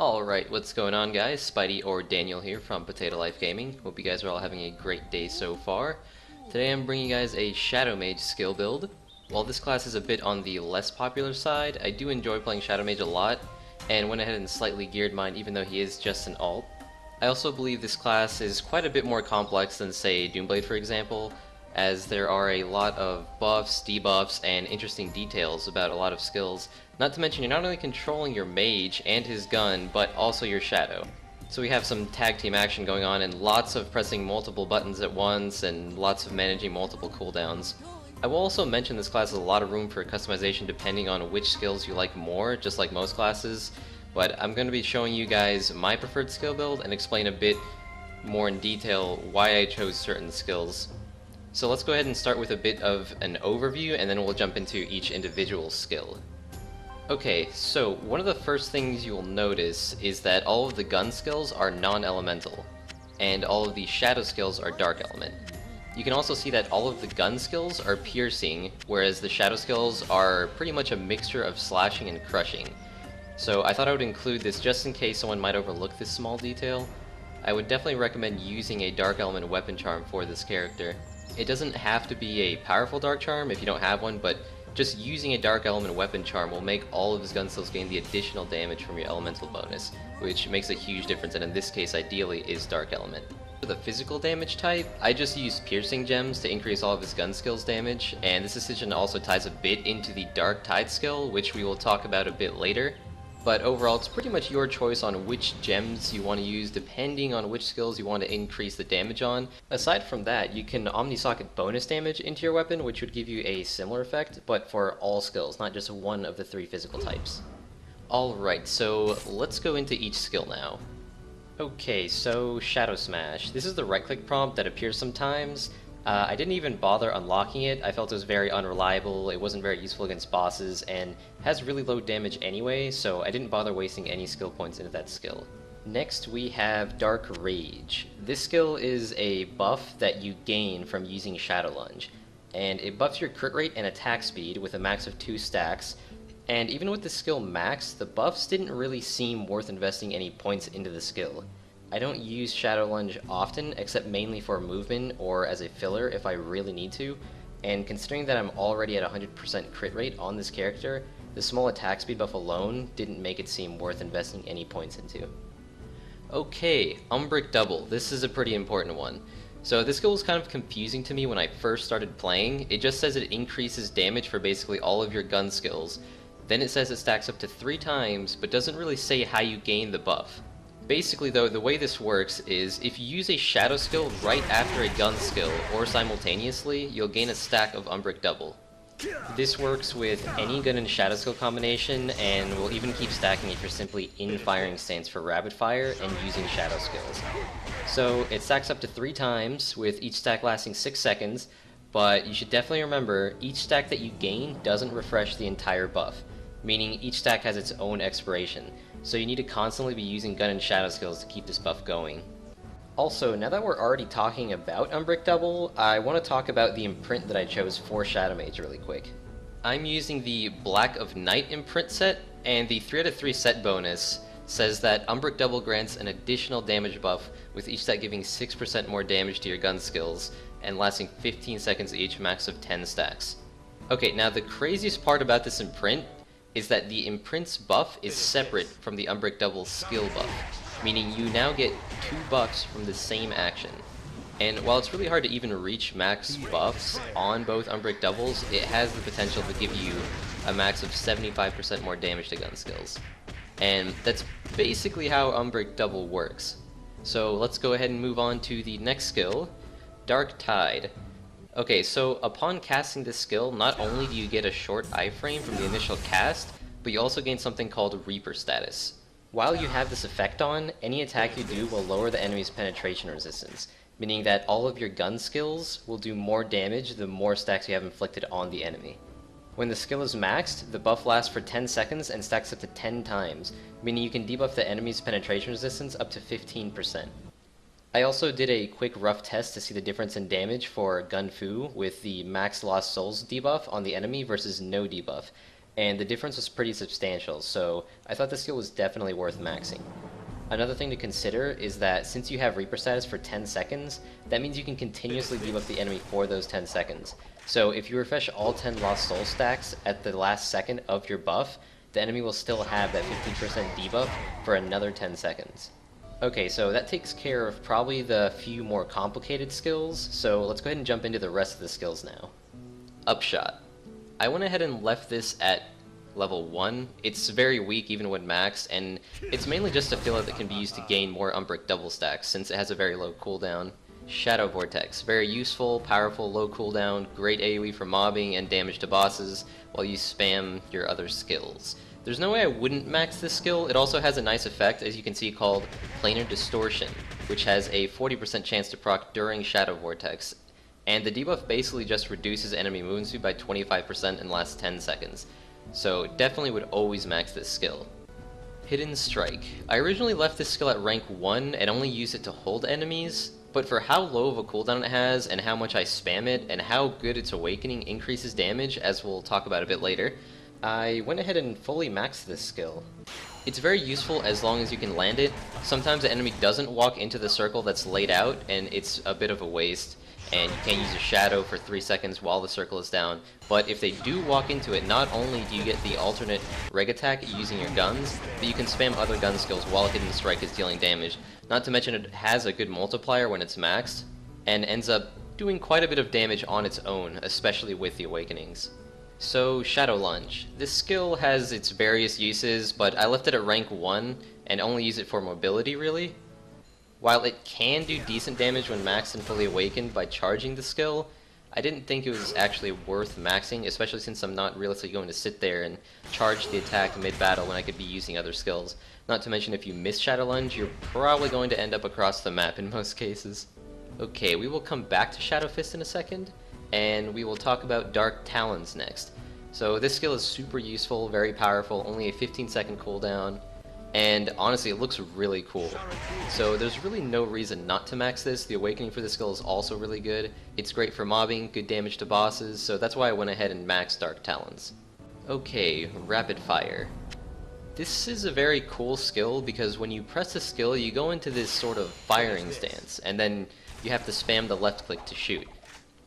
Alright, what's going on guys? Spidey or Daniel here from PotatoLifeGaming. Hope you guys are all having a great day so far. Today I'm bringing you guys a Shadow Mage skill build. While this class is a bit on the less popular side, I do enjoy playing Shadow Mage a lot, and went ahead and slightly geared mine even though he is just an alt. I also believe this class is quite a bit more complex than say Doomblade for example, as there are a lot of buffs, debuffs, and interesting details about a lot of skills. Not to mention you're not only controlling your mage and his gun, but also your shadow. So we have some tag team action going on and lots of pressing multiple buttons at once and lots of managing multiple cooldowns. I will also mention this class has a lot of room for customization depending on which skills you like more, just like most classes, but I'm going to be showing you guys my preferred skill build and explain a bit more in detail why I chose certain skills. So let's go ahead and start with a bit of an overview and then we'll jump into each individual skill. Okay, so one of the first things you will notice is that all of the gun skills are non-elemental, and all of the shadow skills are dark element. You can also see that all of the gun skills are piercing, whereas the shadow skills are pretty much a mixture of slashing and crushing. So I thought I would include this just in case someone might overlook this small detail. I would definitely recommend using a dark element weapon charm for this character. It doesn't have to be a powerful dark charm if you don't have one, but just using a dark element weapon charm will make all of his gun skills gain the additional damage from your elemental bonus, which makes a huge difference, and in this case ideally is dark element. For the physical damage type, I just used piercing gems to increase all of his gun skills damage, and this decision also ties a bit into the dark tide skill, which we will talk about a bit later. But overall, it's pretty much your choice on which gems you want to use depending on which skills you want to increase the damage on. Aside from that, you can omni-socket bonus damage into your weapon, which would give you a similar effect, but for all skills, not just one of the three physical types. Alright, so let's go into each skill now. Okay, so Shadow Smash. This is the right-click prompt that appears sometimes. I didn't even bother unlocking it. I felt it was very unreliable, it wasn't very useful against bosses, and has really low damage anyway, so I didn't bother wasting any skill points into that skill. Next we have Dark Rage. This skill is a buff that you gain from using Shadow Lunge, and it buffs your crit rate and attack speed with a max of 2 stacks, and even with the skill max, the buffs didn't really seem worth investing any points into the skill. I don't use Shadow Lunge often, except mainly for movement or as a filler if I really need to, and considering that I'm already at 100% crit rate on this character, the small attack speed buff alone didn't make it seem worth investing any points into. Okay, Umbric Double. This is a pretty important one. So this skill was kind of confusing to me when I first started playing. It just says it increases damage for basically all of your gun skills. Then it says it stacks up to 3 times, but doesn't really say how you gain the buff. Basically though, the way this works is if you use a shadow skill right after a gun skill, or simultaneously, you'll gain a stack of Umbric Double. This works with any gun and shadow skill combination, and will even keep stacking if you're simply in firing stance for rapid fire and using shadow skills. So it stacks up to 3 times, with each stack lasting 6 seconds, but you should definitely remember, each stack that you gain doesn't refresh the entire buff, meaning each stack has its own expiration. So you need to constantly be using gun and shadow skills to keep this buff going. Also, now that we're already talking about Umbric Double, I want to talk about the imprint that I chose for Shadow Mage really quick. I'm using the Black of Night imprint set, and the 3 out of 3 set bonus says that Umbric Double grants an additional damage buff, with each stack giving 6% more damage to your gun skills, and lasting 15 seconds each, max of 10 stacks. Okay, now the craziest part about this imprint is that the imprint's buff is separate from the Umbric Double skill buff, meaning you now get 2 buffs from the same action. And while it's really hard to even reach max buffs on both Umbric Doubles, it has the potential to give you a max of 75% more damage to gun skills. And that's basically how Umbric Double works. So let's go ahead and move on to the next skill, Dark Tide. Okay, so upon casting this skill, not only do you get a short iframe from the initial cast, but you also gain something called Reaper status. While you have this effect on, any attack you do will lower the enemy's penetration resistance, meaning that all of your gun skills will do more damage the more stacks you have inflicted on the enemy. When the skill is maxed, the buff lasts for 10 seconds and stacks up to 10 times, meaning you can debuff the enemy's penetration resistance up to 15%. I also did a quick rough test to see the difference in damage for Gun Fu with the max lost souls debuff on the enemy versus no debuff, and the difference was pretty substantial, so I thought the skill was definitely worth maxing. Another thing to consider is that since you have Reaper status for 10 seconds, that means you can continuously debuff the enemy for those 10 seconds. So if you refresh all 10 Lost Soul stacks at the last second of your buff, the enemy will still have that 15% debuff for another 10 seconds. Okay, so that takes care of probably the few more complicated skills, so let's go ahead and jump into the rest of the skills now. Upshot. I went ahead and left this at level 1. It's very weak even when maxed, and it's mainly just a filler that can be used to gain more Umbric double stacks since it has a very low cooldown. Shadow Vortex. Very useful, powerful, low cooldown, great AoE for mobbing and damage to bosses while you spam your other skills. There's no way I wouldn't max this skill. It also has a nice effect, as you can see, called Planar Distortion, which has a 40% chance to proc during Shadow Vortex. And the debuff basically just reduces enemy movement speed by 25% in the last 10 seconds. So definitely would always max this skill. Hidden Strike. I originally left this skill at rank 1 and only used it to hold enemies, but for how low of a cooldown it has and how much I spam it and how good its awakening increases damage, as we'll talk about a bit later, I went ahead and fully maxed this skill. It's very useful as long as you can land it. Sometimes the enemy doesn't walk into the circle that's laid out and it's a bit of a waste, and you can't use a shadow for 3 seconds while the circle is down. But if they do walk into it, not only do you get the alternate reg attack using your guns, but you can spam other gun skills while Hidden Strike is dealing damage. Not to mention it has a good multiplier when it's maxed, and ends up doing quite a bit of damage on its own, especially with the awakenings. So, Shadow Lunge. This skill has its various uses, but I left it at rank 1 and only use it for mobility really. While it can do decent damage when maxed and fully awakened by charging the skill, I didn't think it was actually worth maxing, especially since I'm not realistically going to sit there and charge the attack mid-battle when I could be using other skills. Not to mention if you miss Shadow Lunge, you're probably going to end up across the map in most cases. Okay, we will come back to Shadow Fist in a second, and we will talk about Dark Talons next. So this skill is super useful, very powerful, only a 15-second cooldown, and honestly it looks really cool. So there's really no reason not to max this. The awakening for this skill is also really good. It's great for mobbing, good damage to bosses, so that's why I went ahead and maxed Dark Talons. Okay, Rapid Fire. This is a very cool skill because when you press the skill you go into this sort of firing stance, and then you have to spam the left click to shoot.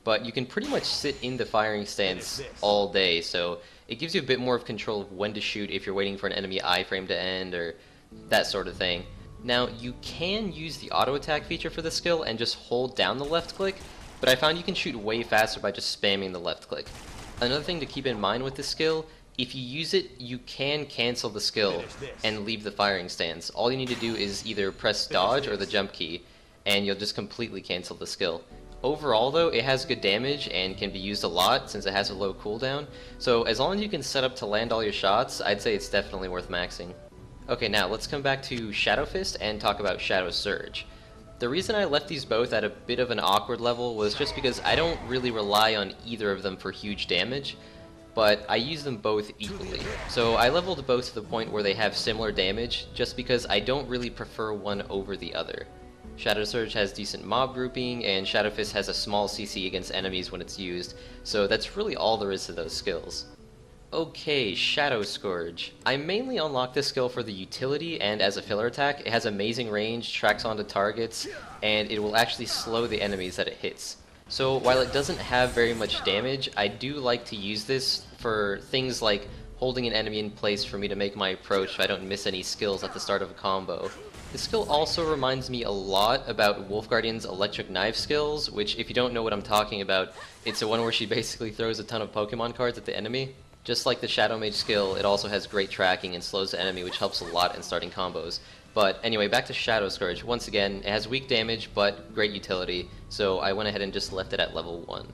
But you can pretty much sit in the firing stance all day, so it gives you a bit more of control of when to shoot if you're waiting for an enemy iframe to end or that sort of thing. Now, you can use the auto attack feature for the skill and just hold down the left click, but I found you can shoot way faster by just spamming the left click. Another thing to keep in mind with this skill, if you use it, you can cancel the skill and leave the firing stance. All you need to do is either press dodge or the jump key, and you'll just completely cancel the skill. Overall though, it has good damage and can be used a lot since it has a low cooldown, so as long as you can set up to land all your shots, I'd say it's definitely worth maxing. Okay, now let's come back to Shadow Fist and talk about Shadow Surge. The reason I left these both at a bit of an awkward level was just because I don't really rely on either of them for huge damage, but I use them both equally. So I leveled both to the point where they have similar damage just because I don't really prefer one over the other. Shadow Surge has decent mob grouping, and Shadow Fist has a small CC against enemies when it's used, so that's really all there is to those skills. Okay, Shadow Scourge. I mainly unlocked this skill for the utility and as a filler attack. It has amazing range, tracks onto targets, and it will actually slow the enemies that it hits. So while it doesn't have very much damage, I do like to use this for things like holding an enemy in place for me to make my approach so I don't miss any skills at the start of a combo. This skill also reminds me a lot about Wolf Guardian's electric knife skills, which if you don't know what I'm talking about, it's the one where she basically throws a ton of Pokemon cards at the enemy. Just like the Shadow Mage skill, it also has great tracking and slows the enemy, which helps a lot in starting combos. But anyway, back to Shadow Scourge. Once again, it has weak damage, but great utility, so I went ahead and just left it at level 1.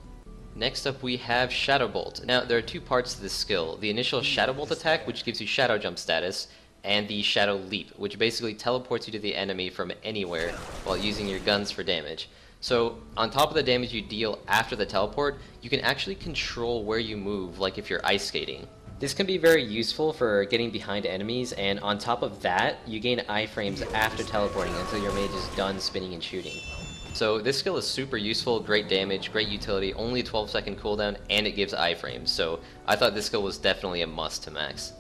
Next up we have Shadow Bolt. Now, there are two parts to this skill. The initial Shadow Bolt attack, which gives you Shadow Jump status, and the Shadow Leap, which basically teleports you to the enemy from anywhere while using your guns for damage. So, on top of the damage you deal after the teleport, you can actually control where you move, like if you're ice skating. This can be very useful for getting behind enemies, and on top of that, you gain iframes after teleporting until your mage is done spinning and shooting. So this skill is super useful, great damage, great utility, only 12-second cooldown, and it gives iframes, so I thought this skill was definitely a must to max.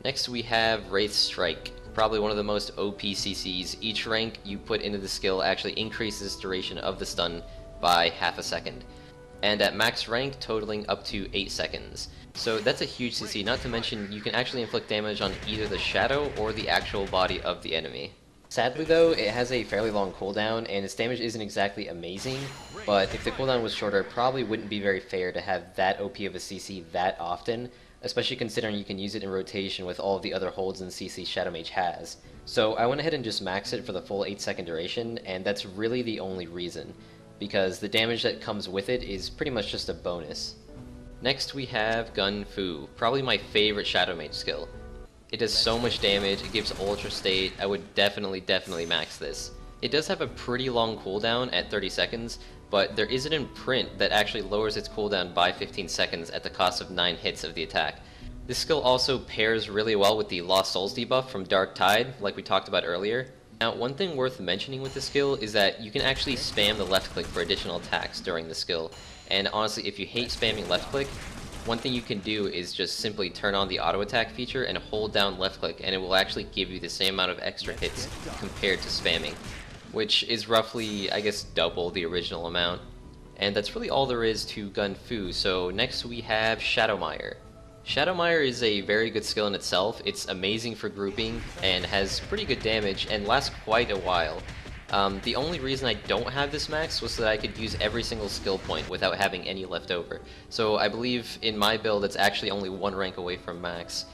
Next we have Wraith Strike, probably one of the most OP CCs. Each rank you put into the skill actually increases duration of the stun by half a second, and at max rank totaling up to 8 seconds. So that's a huge CC, not to mention you can actually inflict damage on either the shadow or the actual body of the enemy. Sadly though, it has a fairly long cooldown, and its damage isn't exactly amazing, but if the cooldown was shorter, it probably wouldn't be very fair to have that OP of a CC that often, especially considering you can use it in rotation with all of the other holds and CC Shadow Mage has. So I went ahead and just maxed it for the full 8-second duration, and that's really the only reason, because the damage that comes with it is pretty much just a bonus. Next we have Gun Fu, probably my favorite Shadow Mage skill. It does so much damage, it gives Ultra State. I would definitely max this. It does have a pretty long cooldown at 30 seconds, but there is an imprint that actually lowers its cooldown by 15 seconds at the cost of 9 hits of the attack. This skill also pairs really well with the Lost Souls debuff from Dark Tide, like we talked about earlier. Now, one thing worth mentioning with this skill is that you can actually spam the left click for additional attacks during the skill, and honestly, if you hate spamming left click, one thing you can do is just simply turn on the auto attack feature and hold down left click, and it will actually give you the same amount of extra hits compared to spamming, which is roughly, I guess, double the original amount. And that's really all there is to Gun Fu. So next we have Shadowmire. Shadowmire is a very good skill in itself. It's amazing for grouping and has pretty good damage and lasts quite a while. The only reason I don't have this max was so that I could use every single skill point without having any left over. So I believe in my build it's actually only 1 rank away from max.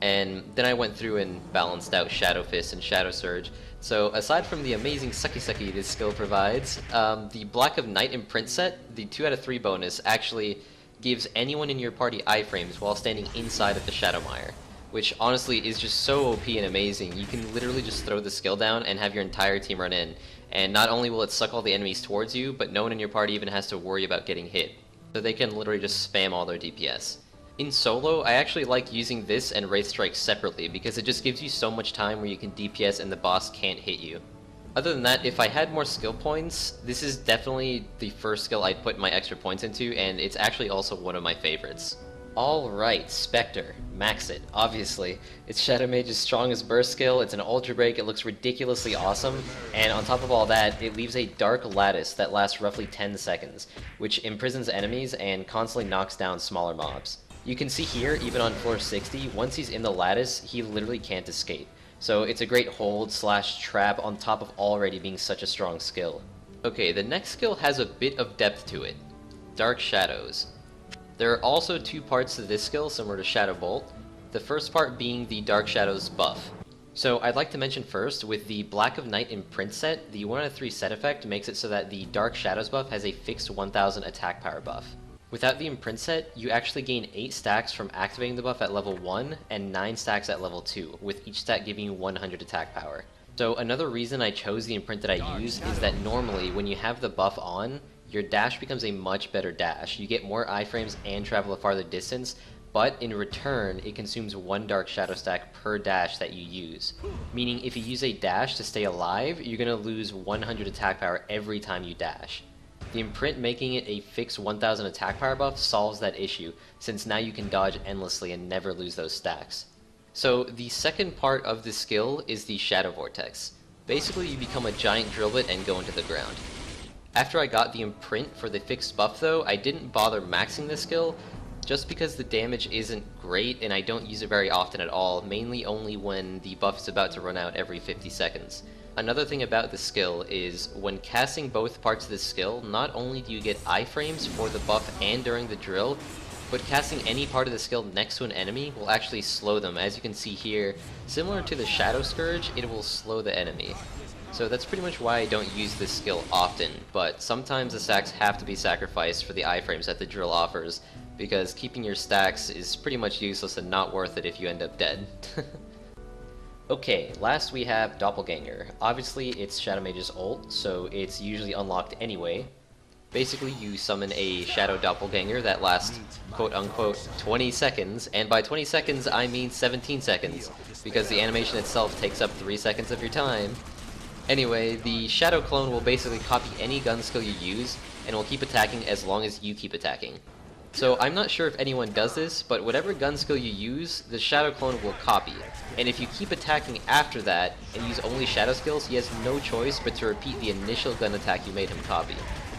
And then I went through and balanced out Shadow Fist and Shadow Surge. So aside from the amazing sucky this skill provides, the Black of Night imprint set, the 2 out of 3 bonus, actually gives anyone in your party iframes while standing inside of the Shadowmire, which honestly is just so OP and amazing. You can literally just throw the skill down and have your entire team run in, and not only will it suck all the enemies towards you, but no one in your party even has to worry about getting hit, so they can literally just spam all their DPS. In solo, I actually like using this and Wraith Strike separately because it just gives you so much time where you can DPS and the boss can't hit you. Other than that, if I had more skill points, this is definitely the first skill I'd put my extra points into, and it's actually also one of my favorites. Alright, Spectre. Max it, obviously. It's Shadow Mage's strongest burst skill, it's an ultra break, it looks ridiculously awesome, and on top of all that, it leaves a dark lattice that lasts roughly 10 seconds, which imprisons enemies and constantly knocks down smaller mobs. You can see here, even on floor 60, once he's in the lattice, he literally can't escape. So it's a great hold / trap on top of already being such a strong skill. Okay, the next skill has a bit of depth to it. Dark Shadows. There are also 2 parts to this skill similar to Shadow Bolt, the first part being the Dark Shadows buff. So I'd like to mention first, with the Black of Night imprint set, the 1 out of 3 set effect makes it so that the Dark Shadows buff has a fixed 1000 attack power buff. Without the imprint set, you actually gain 8 stacks from activating the buff at level 1 and 9 stacks at level 2, with each stack giving you 100 attack power. So another reason I chose the imprint that I use is that normally when you have the buff on, your dash becomes a much better dash. You get more iframes and travel a farther distance, but in return, it consumes 1 Dark Shadow stack per dash that you use. Meaning if you use a dash to stay alive, you're going to lose 100 attack power every time you dash. The imprint making it a fixed 1000 attack power buff solves that issue, since now you can dodge endlessly and never lose those stacks. So the second part of this skill is the Shadow Vortex. Basically you become a giant drill bit and go into the ground. After I got the imprint for the fixed buff though, I didn't bother maxing this skill, just because the damage isn't great and I don't use it very often at all, mainly only when the buff is about to run out every 50 seconds. Another thing about this skill is, when casting both parts of this skill, not only do you get iframes for the buff and during the drill, but casting any part of the skill next to an enemy will actually slow them. As you can see here, similar to the Shadow Scourge, it will slow the enemy. So that's pretty much why I don't use this skill often, but sometimes the stacks have to be sacrificed for the iframes that the drill offers, because keeping your stacks is pretty much useless and not worth it if you end up dead. Okay, last we have Doppelganger. Obviously it's Shadow Mage's ult, so it's usually unlocked anyway. Basically you summon a Shadow Doppelganger that lasts quote-unquote 20 seconds, and by 20 seconds I mean 17 seconds, because the animation itself takes up 3 seconds of your time. Anyway, the Shadow Clone will basically copy any gun skill you use, and will keep attacking as long as you keep attacking. So I'm not sure if anyone does this, but whatever gun skill you use, the Shadow Clone will copy. And if you keep attacking after that, and use only Shadow skills, he has no choice but to repeat the initial gun attack you made him copy.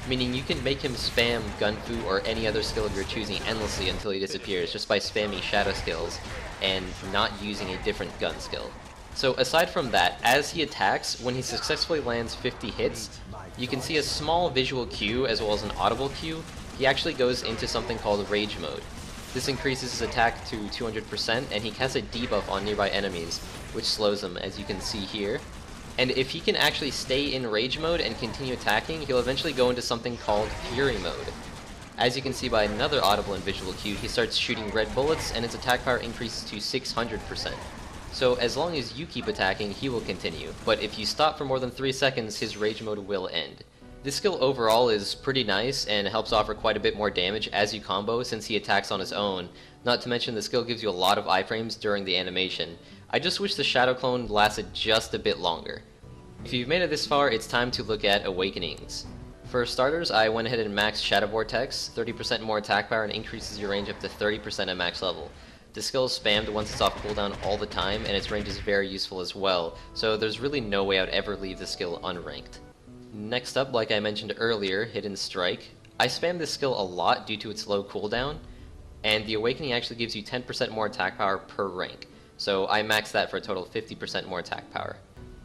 Meaning you can make him spam Gunfu or any other skill of your choosing endlessly until he disappears, just by spamming Shadow skills, and not using a different gun skill. So aside from that, as he attacks, when he successfully lands 50 hits, you can see a small visual cue as well as an audible cue. He actually goes into something called Rage Mode. This increases his attack to 200%, and he casts a debuff on nearby enemies, which slows them, as you can see here. And if he can actually stay in Rage Mode and continue attacking, he'll eventually go into something called Fury Mode. As you can see by another audible and visual cue, he starts shooting red bullets, and his attack power increases to 600%. So as long as you keep attacking, he will continue, but if you stop for more than 3 seconds, his Rage Mode will end. This skill overall is pretty nice and helps offer quite a bit more damage as you combo since he attacks on his own, not to mention the skill gives you a lot of iframes during the animation. I just wish the Shadow Clone lasted just a bit longer. If you've made it this far, it's time to look at Awakenings. For starters, I went ahead and maxed Shadow Vortex, 30% more attack power and increases your range up to 30% at max level. The skill is spammed once it's off cooldown all the time, and its range is very useful as well, so there's really no way I'd ever leave the skill unranked. Next up, like I mentioned earlier, Hidden Strike. I spam this skill a lot due to its low cooldown, and the Awakening actually gives you 10% more attack power per rank, so I maxed that for a total of 50% more attack power.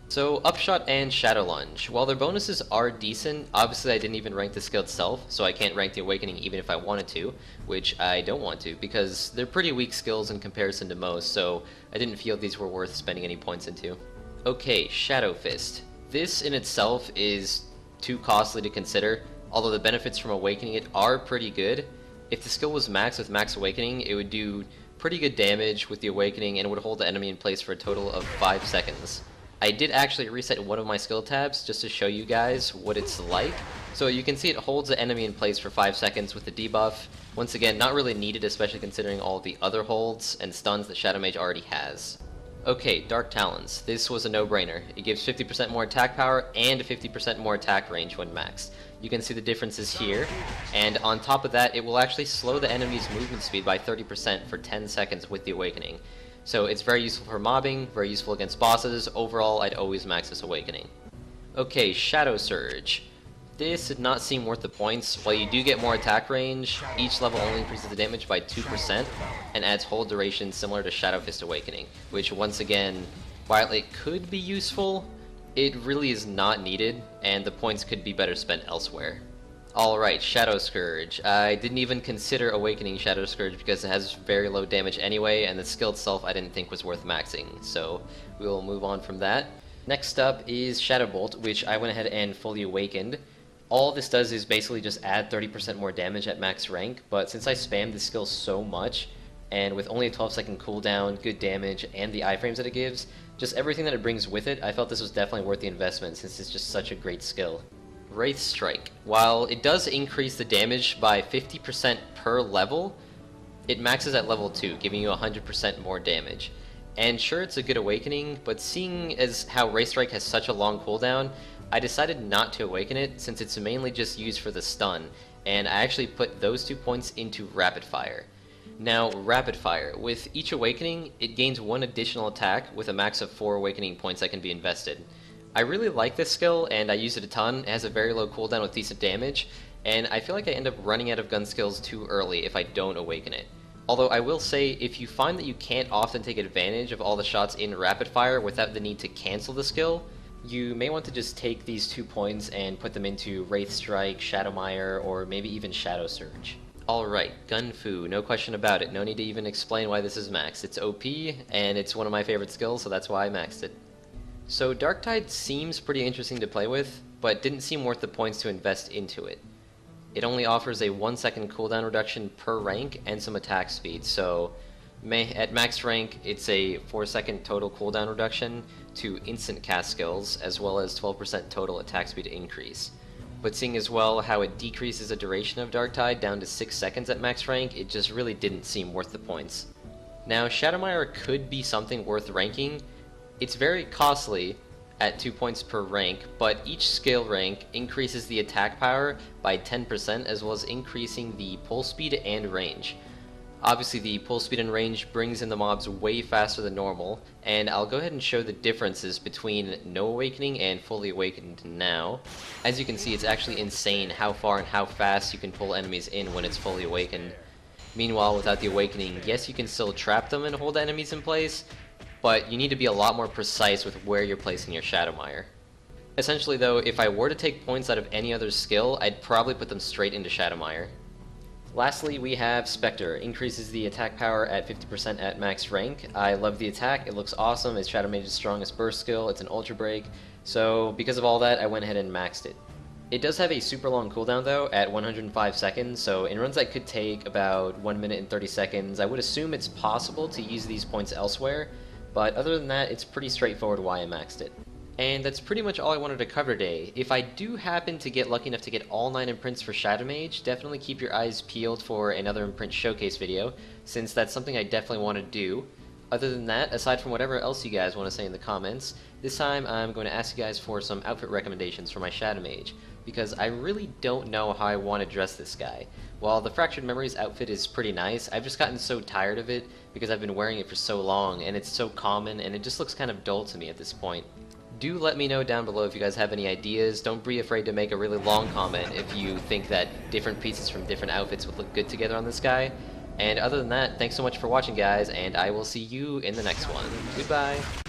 So Upshot and Shadow Lunge. While their bonuses are decent, obviously I didn't even rank the skill itself, so I can't rank the Awakening even if I wanted to, which I don't want to, because they're pretty weak skills in comparison to most, so I didn't feel these were worth spending any points into. Okay, Shadow Fist. This in itself is too costly to consider, although the benefits from Awakening it are pretty good. If the skill was maxed with Max Awakening, it would do pretty good damage with the Awakening and would hold the enemy in place for a total of 5 seconds. I did actually reset one of my skill tabs just to show you guys what it's like. So you can see it holds the enemy in place for 5 seconds with the debuff. Once again, not really needed, especially considering all the other holds and stuns that Shadow Mage already has. Okay, Dark Talons. This was a no-brainer. It gives 50% more attack power and 50% more attack range when maxed. You can see the differences here, and on top of that, it will actually slow the enemy's movement speed by 30% for 10 seconds with the Awakening. So it's very useful for mobbing, very useful against bosses. Overall, I'd always max this Awakening. Okay, Shadow Surge. This did not seem worth the points. While you do get more attack range, each level only increases the damage by 2% and adds hold duration similar to Shadow Fist Awakening, which once again, while it could be useful, it really is not needed, and the points could be better spent elsewhere. Alright, Shadow Scourge. I didn't even consider Awakening Shadow Scourge because it has very low damage anyway, and the skill itself I didn't think was worth maxing, so we will move on from that. Next up is Shadow Bolt, which I went ahead and fully awakened. All this does is basically just add 30% more damage at max rank, but since I spammed this skill so much, and with only a 12-second cooldown, good damage, and the iframes that it gives, just everything that it brings with it, I felt this was definitely worth the investment since it's just such a great skill. Wraith Strike. While it does increase the damage by 50% per level, it maxes at level 2, giving you 100% more damage. And sure, it's a good awakening, but seeing as how Wraith Strike has such a long cooldown, I decided not to awaken it since it's mainly just used for the stun, and I actually put those 2 points into Rapid Fire. Now, Rapid Fire. With each awakening, it gains 1 additional attack with a max of 4 awakening points that can be invested. I really like this skill, and I use it a ton. It has a very low cooldown with decent damage, and I feel like I end up running out of gun skills too early if I don't awaken it. Although I will say, if you find that you can't often take advantage of all the shots in Rapid Fire without the need to cancel the skill, you may want to just take these 2 points and put them into Wraith Strike, Shadowmire, or maybe even Shadow Surge. Alright, Gunfu, no question about it. No need to even explain why this is maxed. It's OP, and it's one of my favorite skills, so that's why I maxed it. So Darktide seems pretty interesting to play with, but didn't seem worth the points to invest into it. It only offers a 1-second cooldown reduction per rank and some attack speed, so at max rank it's a 4-second total cooldown reduction to instant cast skills, as well as 12% total attack speed increase. But seeing as well how it decreases the duration of Darktide down to 6 seconds at max rank, it just really didn't seem worth the points. Now Shadowmire could be something worth ranking. It's very costly, at 2 points per rank, but each skill rank increases the attack power by 10% as well as increasing the pull speed and range. Obviously the pull speed and range brings in the mobs way faster than normal, and I'll go ahead and show the differences between no awakening and fully awakened now. As you can see, it's actually insane how far and how fast you can pull enemies in when it's fully awakened. Meanwhile, without the awakening, yes, you can still trap them and hold enemies in place, but you need to be a lot more precise with where you're placing your Shadowmire. Essentially though, if I were to take points out of any other skill, I'd probably put them straight into Shadowmire. Lastly, we have Specter. Increases the attack power at 50% at max rank. I love the attack, it looks awesome, it's Shadow Mage's strongest burst skill, it's an ultra break, so because of all that, I went ahead and maxed it. It does have a super long cooldown though, at 105 seconds, so in runs that could take about 1 minute and 30 seconds, I would assume it's possible to use these points elsewhere, but other than that, it's pretty straightforward why I maxed it. And that's pretty much all I wanted to cover today. If I do happen to get lucky enough to get all 9 imprints for Shadow Mage, definitely keep your eyes peeled for another imprint showcase video, since that's something I definitely want to do. Other than that, aside from whatever else you guys want to say in the comments, this time I'm going to ask you guys for some outfit recommendations for my Shadow Mage, because I really don't know how I want to dress this guy. While the Fractured Memories outfit is pretty nice, I've just gotten so tired of it because I've been wearing it for so long, and it's so common, and it just looks kind of dull to me at this point. Do let me know down below if you guys have any ideas. Don't be afraid to make a really long comment if you think that different pieces from different outfits would look good together on this guy. And other than that, thanks so much for watching guys, and I will see you in the next one. Goodbye!